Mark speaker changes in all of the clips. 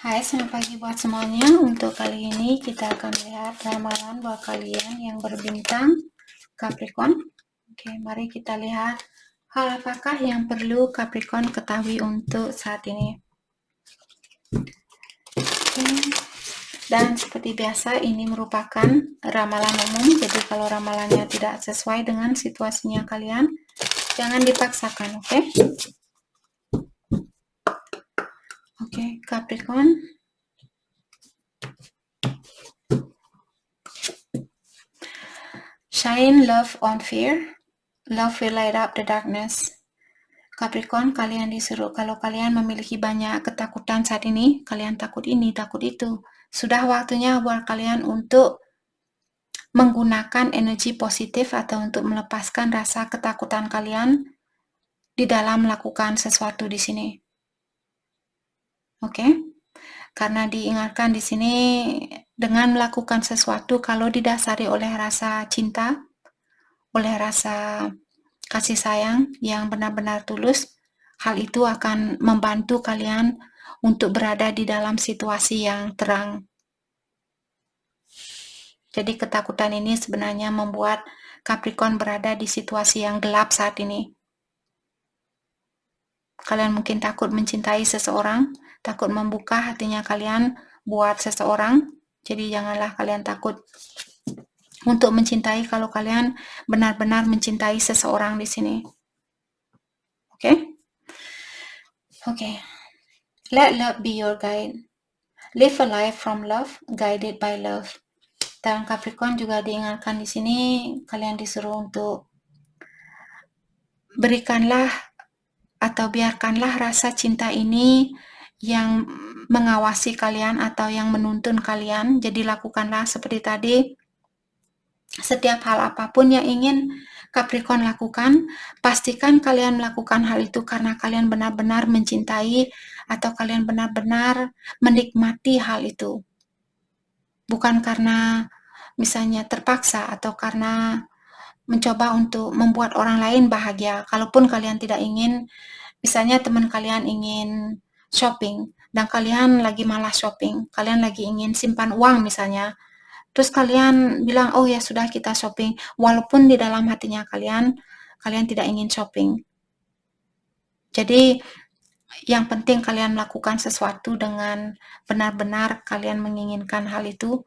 Speaker 1: Hai, selamat pagi buat semuanya. Untuk kali ini kita akan lihat ramalan buat kalian yang berbintang Capricorn. Oke, mari kita lihat hal apakah yang perlu Capricorn ketahui untuk saat ini. Oke. Dan seperti biasa ini merupakan ramalan umum. Jadi kalau ramalannya tidak sesuai dengan situasinya kalian, jangan dipaksakan, oke? Oke, Capricorn. Shine love on fear. Love will light up the darkness. Capricorn, kalian disuruh kalau kalian memiliki banyak ketakutan saat ini, kalian takut ini, takut itu. Sudah waktunya buat kalian untuk menggunakan energi positif atau untuk melepaskan rasa ketakutan kalian di dalam melakukan sesuatu di sini. Oke? Karena diingatkan di sini dengan melakukan sesuatu kalau didasari oleh rasa cinta, oleh rasa kasih sayang yang benar-benar tulus, hal itu akan membantu kalian untuk berada di dalam situasi yang terang. Jadi ketakutan ini sebenarnya membuat Capricorn berada di situasi yang gelap saat ini. Kalian mungkin takut mencintai seseorang, takut membuka hatinya kalian buat seseorang. Jadi janganlah kalian takut untuk mencintai kalau kalian benar-benar mencintai seseorang di sini. Oke? Oke. Let love be your guide. Live a life from love, guided by love. Dan Capricorn juga diingatkan di sini, kalian disuruh untuk berikanlah atau biarkanlah rasa cinta ini yang mengawasi kalian atau yang menuntun kalian. Jadi lakukanlah seperti tadi, setiap hal apapun yang ingin Capricorn lakukan, pastikan kalian melakukan hal itu karena kalian benar-benar mencintai atau kalian benar-benar menikmati hal itu. Bukan karena misalnya terpaksa atau karena mencoba untuk membuat orang lain bahagia. Kalaupun kalian tidak ingin, misalnya teman kalian ingin shopping dan kalian lagi malas shopping, kalian lagi ingin simpan uang misalnya, terus kalian bilang, oh ya sudah kita shopping, walaupun di dalam hatinya kalian tidak ingin shopping. Jadi yang penting kalian melakukan sesuatu dengan benar-benar kalian menginginkan hal itu,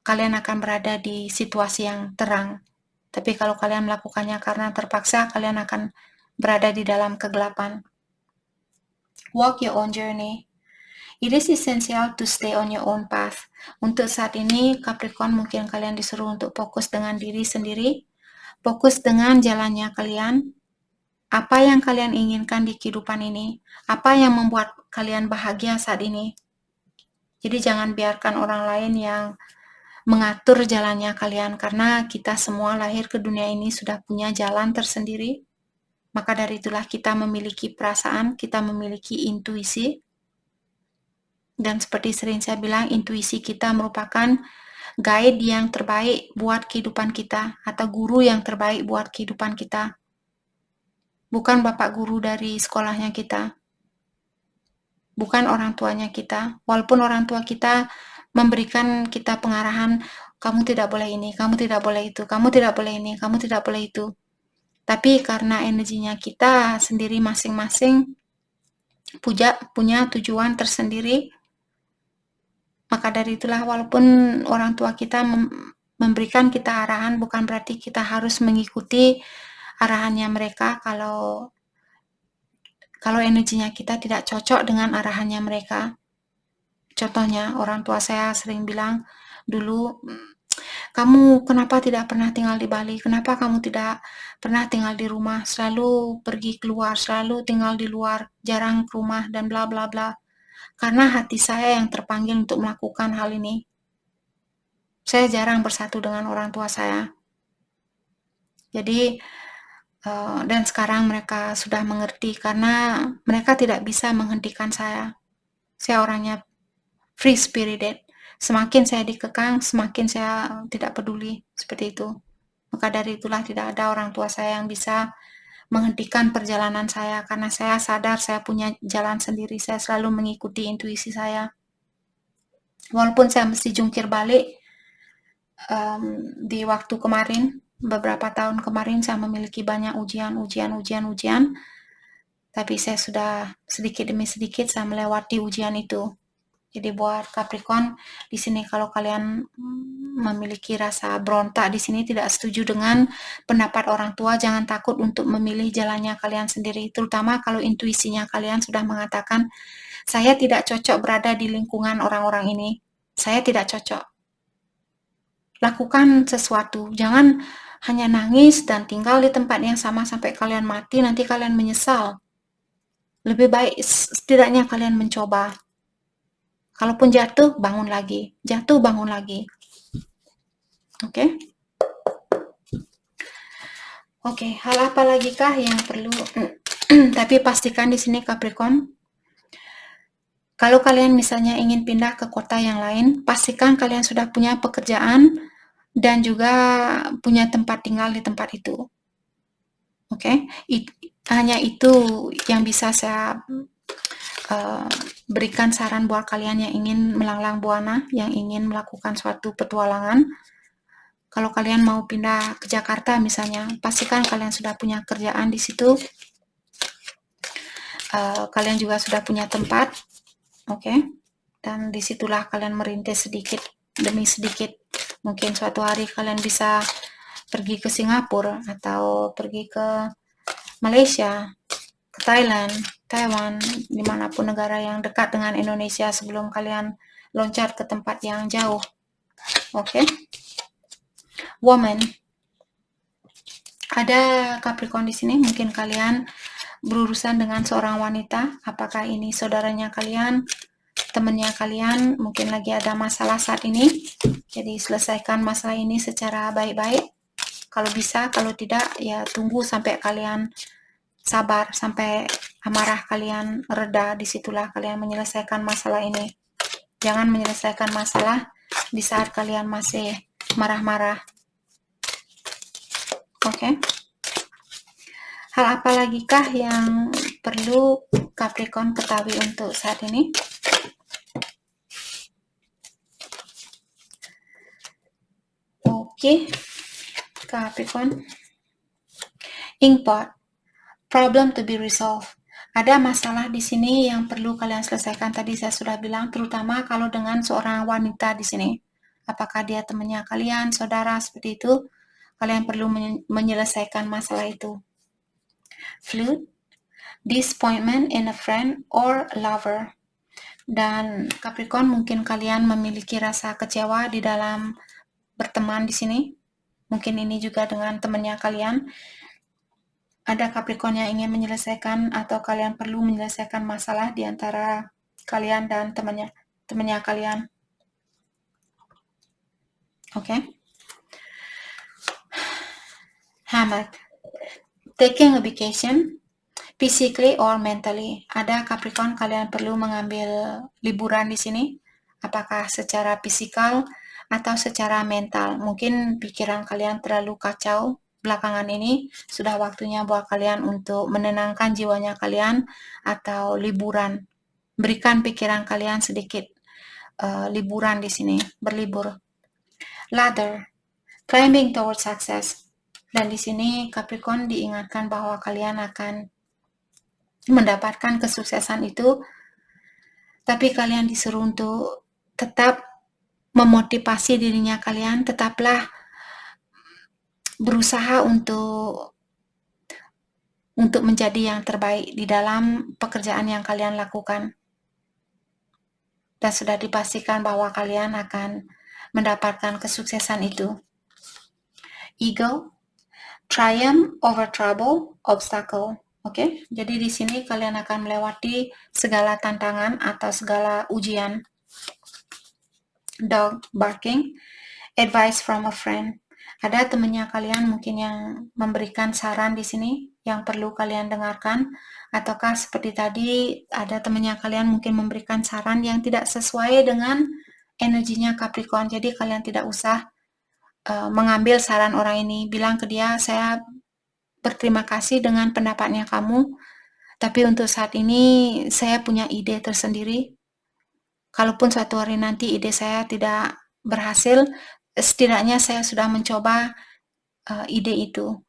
Speaker 1: kalian akan berada di situasi yang terang. Tapi kalau kalian melakukannya karena terpaksa, kalian akan berada di dalam kegelapan. Walk your own journey. It is essential to stay on your own path. Untuk saat ini, Capricorn mungkin kalian disuruh untuk fokus dengan diri sendiri, fokus dengan jalannya kalian, apa yang kalian inginkan di kehidupan ini, apa yang membuat kalian bahagia saat ini. Jadi jangan biarkan orang lain yang mengatur jalannya kalian, karena kita semua lahir ke dunia ini sudah punya jalan tersendiri. Maka dari itulah kita memiliki perasaan, kita memiliki intuisi. Dan seperti sering saya bilang, intuisi kita merupakan guide yang terbaik buat kehidupan kita, atau guru yang terbaik buat kehidupan kita. Bukan bapak guru dari sekolahnya kita. Bukan orang tuanya kita. Walaupun orang tua kita memberikan kita pengarahan, kamu tidak boleh ini, kamu tidak boleh itu, kamu tidak boleh ini, kamu tidak boleh itu. Tapi karena energinya kita sendiri masing-masing punya tujuan tersendiri, maka dari itulah walaupun orang tua kita memberikan kita arahan, bukan berarti kita harus mengikuti arahannya mereka kalau energinya kita tidak cocok dengan arahannya mereka. Contohnya, orang tua saya sering bilang dulu, kamu kenapa tidak pernah tinggal di Bali? Kenapa kamu tidak pernah tinggal di rumah? Selalu pergi keluar, selalu tinggal di luar, jarang ke rumah, dan bla bla bla. Karena hati saya yang terpanggil untuk melakukan hal ini. Saya jarang bersatu dengan orang tua saya. Jadi, dan sekarang mereka sudah mengerti karena mereka tidak bisa menghentikan saya. Saya orangnya free spirited. Semakin saya dikekang, semakin saya tidak peduli, seperti itu. Maka dari itulah tidak ada orang tua saya yang bisa menghentikan perjalanan saya karena saya sadar saya punya jalan sendiri. Saya selalu mengikuti intuisi saya. Walaupun saya mesti jungkir balik, di waktu kemarin, beberapa tahun kemarin saya memiliki banyak ujian, tapi saya sudah sedikit demi sedikit saya melewati ujian itu. Jadi buat Capricorn di sini kalau kalian memiliki rasa berontak di sini tidak setuju dengan pendapat orang tua, jangan takut untuk memilih jalannya kalian sendiri. Terutama kalau intuisinya kalian sudah mengatakan, saya tidak cocok berada di lingkungan orang-orang ini. Saya tidak cocok. Lakukan sesuatu. Jangan hanya nangis dan tinggal di tempat yang sama sampai kalian mati, nanti kalian menyesal. Lebih baik setidaknya kalian mencoba. Kalaupun jatuh, bangun lagi. Jatuh, bangun lagi. Oke? Oke, hal apa lagi kah yang perlu? Tapi pastikan di sini Capricorn, kalau kalian misalnya ingin pindah ke kota yang lain, pastikan kalian sudah punya pekerjaan dan juga punya tempat tinggal di tempat itu. Oke? Hanya itu yang bisa saya berikan saran buat kalian yang ingin melanglang buana, yang ingin melakukan suatu petualangan. Kalau kalian mau pindah ke Jakarta misalnya, pastikan kalian sudah punya kerjaan di situ. Kalian juga sudah punya tempat, oke? Dan disitulah kalian merintis sedikit demi sedikit. Mungkin suatu hari kalian bisa pergi ke Singapura atau pergi ke Malaysia, ke Thailand, Taiwan, dimanapun negara yang dekat dengan Indonesia sebelum kalian loncat ke tempat yang jauh. Oke? Woman. Ada Capricorn di sini, mungkin kalian berurusan dengan seorang wanita, apakah ini saudaranya kalian, temannya kalian, mungkin lagi ada masalah saat ini, jadi selesaikan masalah ini secara baik-baik, kalau bisa, kalau tidak, ya tunggu sampai kalian sabar, sampai amarah kalian reda, disitulah kalian menyelesaikan masalah ini. Jangan menyelesaikan masalah di saat kalian masih marah-marah. Oke? Hal apa lagi kah yang perlu Capricorn ketahui untuk saat ini? Oke, Capricorn. Inkpot, problem to be resolved. Ada masalah di sini yang perlu kalian selesaikan. Tadi saya sudah bilang, terutama kalau dengan seorang wanita di sini. Apakah dia temannya kalian, saudara, seperti itu? Kalian perlu menyelesaikan masalah itu. Flute, disappointment in a friend or lover. Dan Capricorn, mungkin kalian memiliki rasa kecewa di dalam berteman di sini. Mungkin ini juga dengan temannya kalian. Ada Capricorn yang ingin menyelesaikan atau kalian perlu menyelesaikan masalah di antara kalian dan temannya kalian. Oke? Hammock. Taking a vacation, physically or mentally. Ada Capricorn, kalian perlu mengambil liburan di sini. Apakah secara fisikal atau secara mental. Mungkin pikiran kalian terlalu kacau belakangan ini, sudah waktunya buat kalian untuk menenangkan jiwanya kalian atau liburan. Berikan pikiran kalian sedikit liburan di sini, berlibur. Ladder, climbing towards success. Dan di sini Capricorn diingatkan bahwa kalian akan mendapatkan kesuksesan itu, tapi kalian disuruh untuk tetap memotivasi dirinya kalian, tetaplah berusaha untuk menjadi yang terbaik di dalam pekerjaan yang kalian lakukan. Dan sudah dipastikan bahwa kalian akan mendapatkan kesuksesan itu. Ego, triumph over trouble, obstacle. Oke, jadi di sini kalian akan melewati segala tantangan atau segala ujian. Dog barking, advice from a friend. Ada temannya kalian mungkin yang memberikan saran di sini yang perlu kalian dengarkan, ataukah seperti tadi ada temannya kalian mungkin memberikan saran yang tidak sesuai dengan energinya Capricorn. Jadi kalian tidak usah mengambil saran orang ini, bilang ke dia, saya berterima kasih dengan pendapatnya kamu, tapi untuk saat ini saya punya ide tersendiri. Kalaupun suatu hari nanti ide saya tidak berhasil, setidaknya saya sudah mencoba ide itu,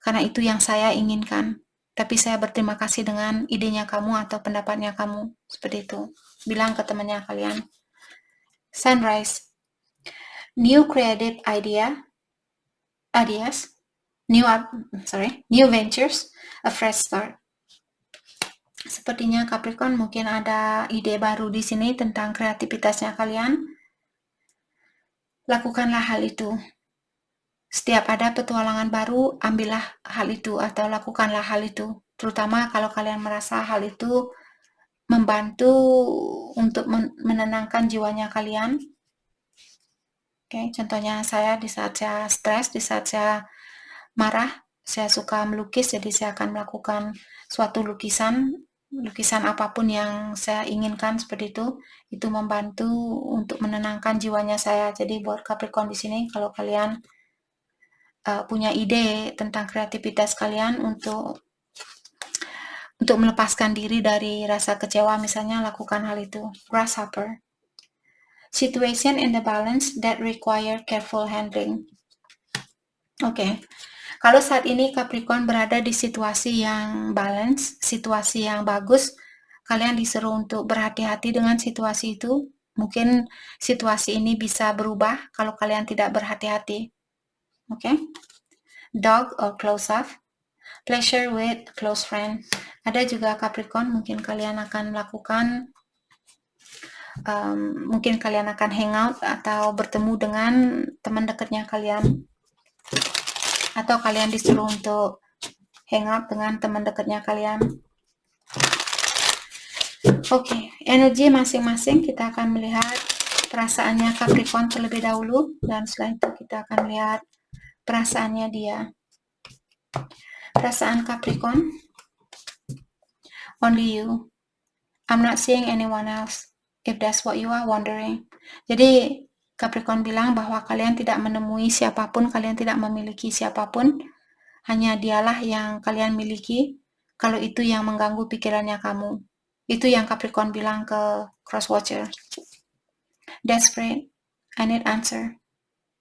Speaker 1: karena itu yang saya inginkan. Tapi saya berterima kasih dengan idenya kamu atau pendapatnya kamu, seperti itu. Bilang ke temannya kalian. Sunrise, new creative ideas, new ventures, a fresh start. Sepertinya Capricorn mungkin ada ide baru di sini tentang kreativitasnya kalian. Lakukanlah hal itu. Setiap ada petualangan baru, ambillah hal itu atau lakukanlah hal itu. Terutama kalau kalian merasa hal itu membantu untuk menenangkan jiwanya kalian. Oke, contohnya saya di saat saya stres, di saat saya marah, saya suka melukis, jadi saya akan melakukan suatu lukisan apapun yang saya inginkan seperti itu membantu untuk menenangkan jiwanya saya. Jadi buat Capricorn di sini, kalau kalian punya ide tentang kreativitas kalian untuk melepaskan diri dari rasa kecewa, misalnya lakukan hal itu. Grasshopper, situation in the balance that require careful handling. Oke. Kalau saat ini Capricorn berada di situasi yang balance, situasi yang bagus, kalian disuruh untuk berhati-hati dengan situasi itu. Mungkin situasi ini bisa berubah kalau kalian tidak berhati-hati. Oke. Dog or close up, pleasure with close friend. Ada juga Capricorn, mungkin kalian akan melakukan mungkin kalian akan hangout atau bertemu dengan teman dekatnya kalian, atau kalian disuruh untuk hangout dengan teman dekatnya kalian. Oke, energi masing-masing kita akan melihat perasaannya Capricorn terlebih dahulu, dan setelah itu kita akan melihat perasaannya dia. Perasaan Capricorn, only you. I'm not seeing anyone else, if that's what you are wondering. Jadi Capricorn bilang bahwa kalian tidak menemui siapapun, kalian tidak memiliki siapapun, hanya dialah yang kalian miliki. Kalau itu yang mengganggu pikirannya kamu, itu yang Capricorn bilang ke Crosswatcher. Desperate, I need answer,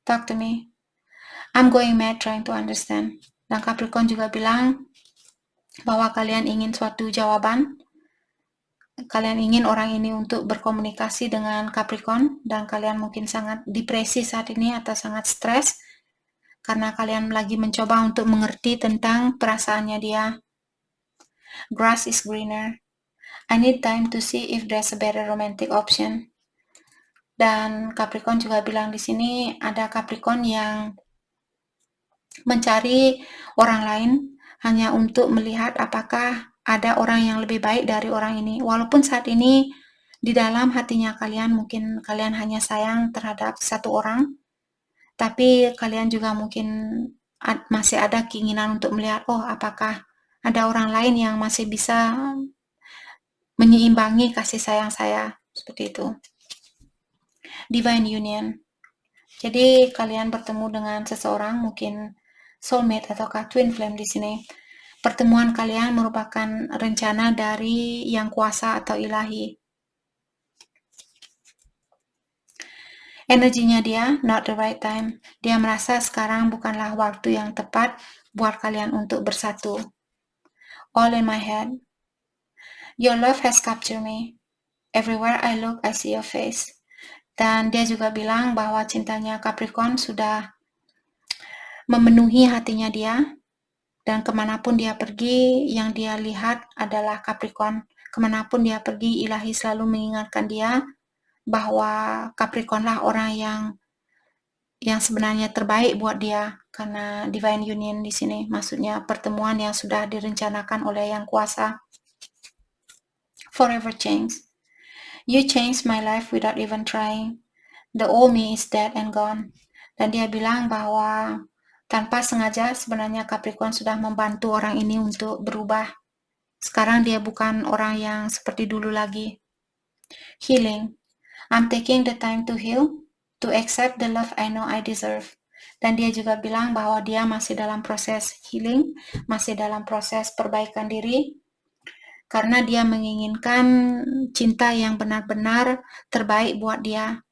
Speaker 1: talk to me, I'm going mad trying to understand. Dan Capricorn juga bilang bahwa kalian ingin suatu jawaban, kalian ingin orang ini untuk berkomunikasi dengan Capricorn, dan kalian mungkin sangat depresi saat ini atau sangat stres karena kalian lagi mencoba untuk mengerti tentang perasaannya dia. Grass is greener, I need time to see if there's a better romantic option. Dan Capricorn juga bilang di sini ada Capricorn yang mencari orang lain hanya untuk melihat apakah ada orang yang lebih baik dari orang ini. Walaupun saat ini di dalam hatinya kalian mungkin kalian hanya sayang terhadap satu orang, tapi kalian juga mungkin masih ada keinginan untuk melihat, oh apakah ada orang lain yang masih bisa menyeimbangi kasih sayang saya, seperti itu. Divine Union. Jadi kalian bertemu dengan seseorang, mungkin soulmate ataukah twin flame di sini. Pertemuan kalian merupakan rencana dari Yang Kuasa atau Ilahi. Energinya dia, not the right time. Dia merasa sekarang bukanlah waktu yang tepat buat kalian untuk bersatu. All in my head. Your love has captured me. Everywhere I look, I see your face. Dan dia juga bilang bahwa cintanya Capricorn sudah memenuhi hatinya dia, dan kemanapun dia pergi, yang dia lihat adalah Capricorn. Kemanapun dia pergi, Ilahi selalu mengingatkan dia bahwa Capricorn lah orang yang sebenarnya terbaik buat dia, karena Divine Union di sini maksudnya pertemuan yang sudah direncanakan oleh Yang Kuasa. Forever change. You changed my life without even trying. The old me is dead and gone. Dan dia bilang bahwa tanpa sengaja sebenarnya Capricorn sudah membantu orang ini untuk berubah. Sekarang dia bukan orang yang seperti dulu lagi. Healing. I'm taking the time to heal, to accept the love I know I deserve. Dan dia juga bilang bahwa dia masih dalam proses healing, masih dalam proses perbaikan diri, karena dia menginginkan cinta yang benar-benar terbaik buat dia.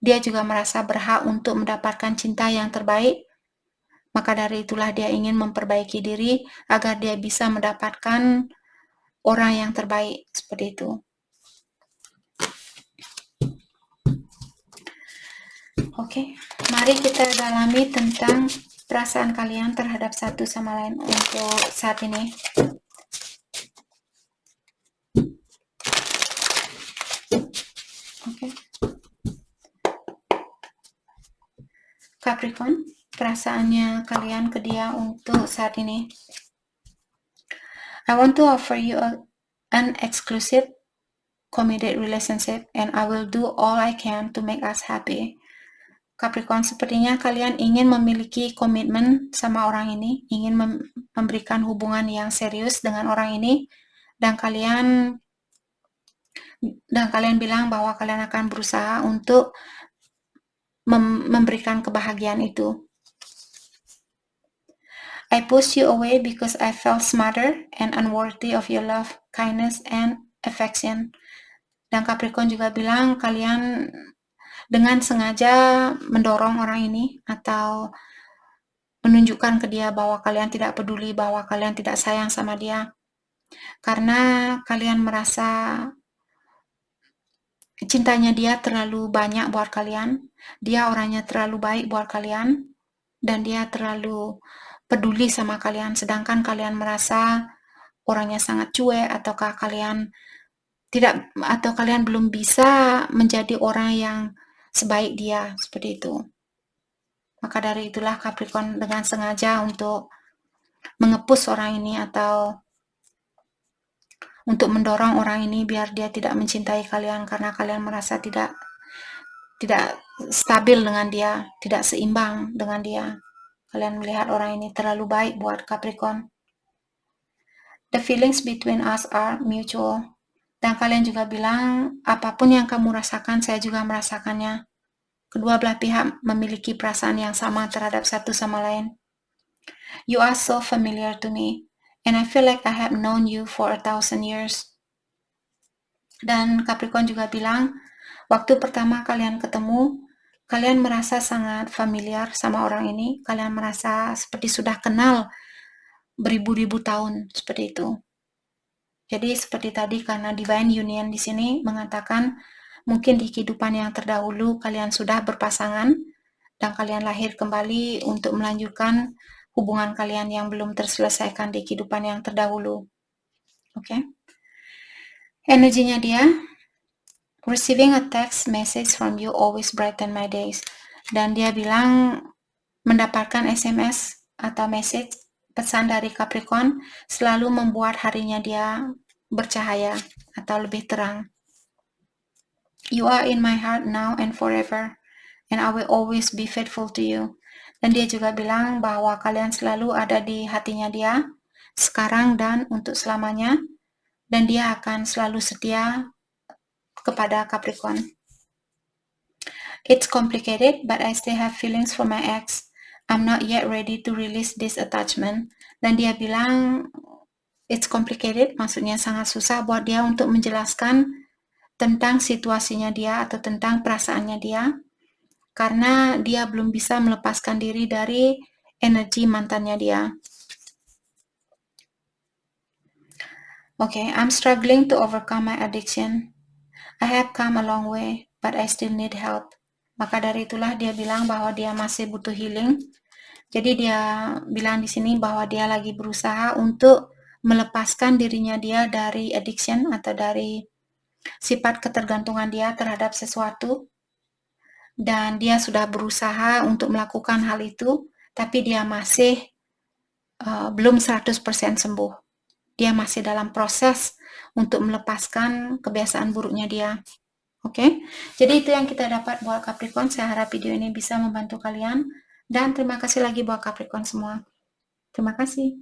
Speaker 1: Dia juga merasa berhak untuk mendapatkan cinta yang terbaik, maka dari itulah dia ingin memperbaiki diri agar dia bisa mendapatkan orang yang terbaik, seperti itu. Oke, mari kita dalami tentang perasaan kalian terhadap satu sama lain untuk saat ini. Oke. Capricorn, perasaannya kalian ke dia untuk saat ini. I want to offer you an exclusive committed relationship and I will do all I can to make us happy. Capricorn, sepertinya kalian ingin memiliki komitmen sama orang ini, ingin memberikan hubungan yang serius dengan orang ini, dan kalian bilang bahwa kalian akan berusaha untuk memberikan kebahagiaan itu. I pushed you away because I felt smarter and unworthy of your love, kindness, and affection. Dan Capricorn juga bilang kalian dengan sengaja mendorong orang ini atau menunjukkan ke dia bahwa kalian tidak peduli, bahwa kalian tidak sayang sama dia, karena kalian merasa cintanya dia terlalu banyak buat kalian, dia orangnya terlalu baik buat kalian, dan dia terlalu peduli sama kalian, sedangkan kalian merasa orangnya sangat cuek, ataukah kalian belum bisa menjadi orang yang sebaik dia, seperti itu. Maka dari itulah Capricorn dengan sengaja untuk mengepus orang ini atau untuk mendorong orang ini biar dia tidak mencintai kalian karena kalian merasa tidak stabil dengan dia, tidak seimbang dengan dia. Kalian melihat orang ini terlalu baik buat Capricorn. The feelings between us are mutual. Dan kalian juga bilang, apapun yang kamu rasakan, saya juga merasakannya. Kedua belah pihak memiliki perasaan yang sama terhadap satu sama lain. You are so familiar to me, and I feel like I have known you for 1,000 years. Dan Capricorn juga bilang, waktu pertama kalian ketemu, kalian merasa sangat familiar sama orang ini, kalian merasa seperti sudah kenal beribu-ribu tahun, seperti itu. Jadi seperti tadi, karena Divine Union di sini mengatakan mungkin di kehidupan yang terdahulu kalian sudah berpasangan dan kalian lahir kembali untuk melanjutkan hubungan kalian yang belum terselesaikan di kehidupan yang terdahulu. Oke. Energinya dia, receiving a text message from you always brighten my days. Dan dia bilang mendapatkan SMS atau message pesan dari Capricorn selalu membuat harinya dia bercahaya atau lebih terang. You are in my heart now and forever, and I will always be faithful to you. Dan dia juga bilang bahwa kalian selalu ada di hatinya dia, sekarang dan untuk selamanya, dan dia akan selalu setia kepada Capricorn. It's complicated, but I still have feelings for my ex. I'm not yet ready to release this attachment. Dan dia bilang, it's complicated, maksudnya sangat susah buat dia untuk menjelaskan tentang situasinya dia atau tentang perasaannya dia, karena dia belum bisa melepaskan diri dari energi mantannya dia. Okay, I'm struggling to overcome my addiction. I have come a long way, but I still need help. Maka dari itulah dia bilang bahwa dia masih butuh healing. Jadi dia bilang di sini bahwa dia lagi berusaha untuk melepaskan dirinya dia dari addiction atau dari sifat ketergantungan dia terhadap sesuatu, dan dia sudah berusaha untuk melakukan hal itu, tapi dia masih belum 100% sembuh. Dia masih dalam proses untuk melepaskan kebiasaan buruknya dia. Oke, jadi itu yang kita dapat buat Capricorn. Saya harap video ini bisa membantu kalian, dan terima kasih lagi buat Capricorn semua. Terima kasih.